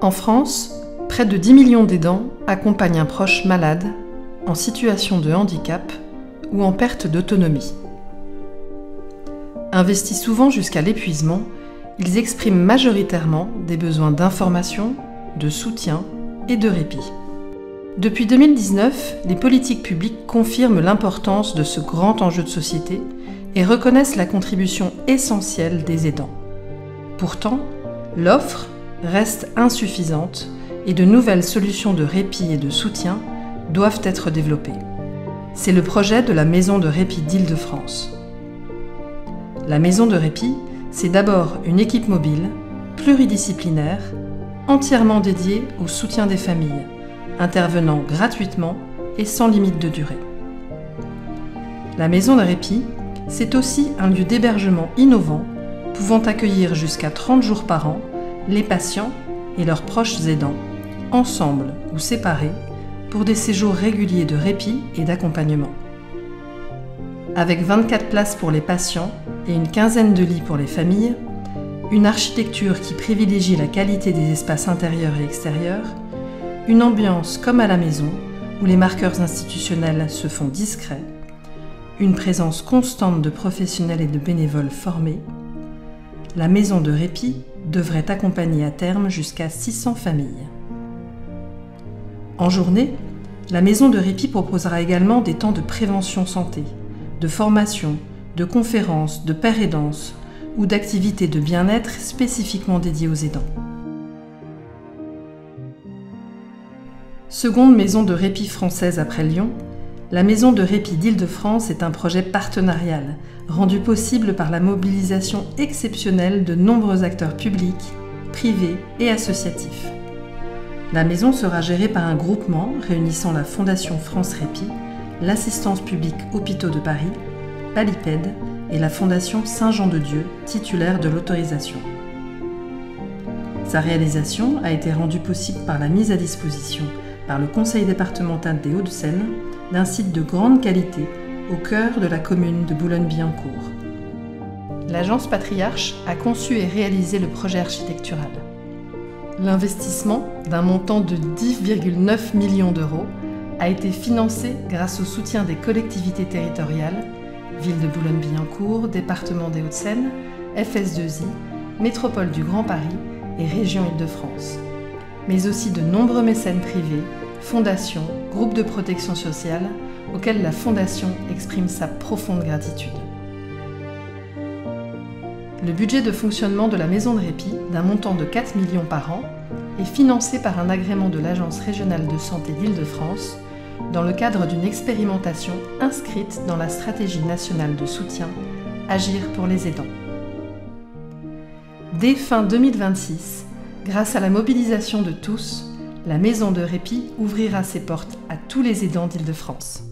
En France, près de 10 millions d'aidants accompagnent un proche malade, en situation de handicap ou en perte d'autonomie. Investis souvent jusqu'à l'épuisement, ils expriment majoritairement des besoins d'information, de soutien et de répit. Depuis 2019, les politiques publiques confirment l'importance de ce grand enjeu de société et reconnaissent la contribution essentielle des aidants. Pourtant, l'offre reste insuffisante et de nouvelles solutions de répit et de soutien doivent être développées. C'est le projet de la Maison de répit d'Île-de-France. La Maison de répit, c'est d'abord une équipe mobile, pluridisciplinaire, entièrement dédiée au soutien des familles, intervenant gratuitement et sans limite de durée. La Maison de répit, c'est aussi un lieu d'hébergement innovant, pouvant accueillir jusqu'à 30 jours par an les patients et leurs proches aidants, ensemble ou séparés, pour des séjours réguliers de répit et d'accompagnement. Avec 24 places pour les patients et une quinzaine de lits pour les familles, une architecture qui privilégie la qualité des espaces intérieurs et extérieurs, une ambiance comme à la maison où les marqueurs institutionnels se font discrets, une présence constante de professionnels et de bénévoles formés, la maison de répit devrait accompagner à terme jusqu'à 600 familles. En journée, la maison de répit proposera également des temps de prévention santé, de formation, de conférences, de paire et danse ou d'activités de bien-être spécifiquement dédiées aux aidants. Seconde maison de répit française après Lyon, la Maison de répit d'Île-de-France est un projet partenarial, rendu possible par la mobilisation exceptionnelle de nombreux acteurs publics, privés et associatifs. La maison sera gérée par un groupement réunissant la Fondation France Répit, l'Assistance publique Hôpitaux de Paris, Palipède et la Fondation Saint-Jean-de-Dieu, titulaire de l'autorisation. Sa réalisation a été rendue possible par la mise à disposition par le Conseil départemental des Hauts-de-Seine d'un site de grande qualité au cœur de la commune de Boulogne-Billancourt. L'agence Patriarche a conçu et réalisé le projet architectural. L'investissement, d'un montant de 10,9 millions d'euros, a été financé grâce au soutien des collectivités territoriales, Ville de Boulogne-Billancourt, Département des Hauts-de-Seine, FS2I, Métropole du Grand Paris et Région Île-de-France, mais aussi de nombreux mécènes privés, fondations, groupes de protection sociale, auxquels la Fondation exprime sa profonde gratitude. Le budget de fonctionnement de la Maison de répit, d'un montant de 4 millions par an, est financé par un agrément de l'Agence régionale de santé d'Île-de-France dans le cadre d'une expérimentation inscrite dans la stratégie nationale de soutien Agir pour les aidants. Dès fin 2026, grâce à la mobilisation de tous, la Maison de répit ouvrira ses portes à tous les aidants d'Île-de-France.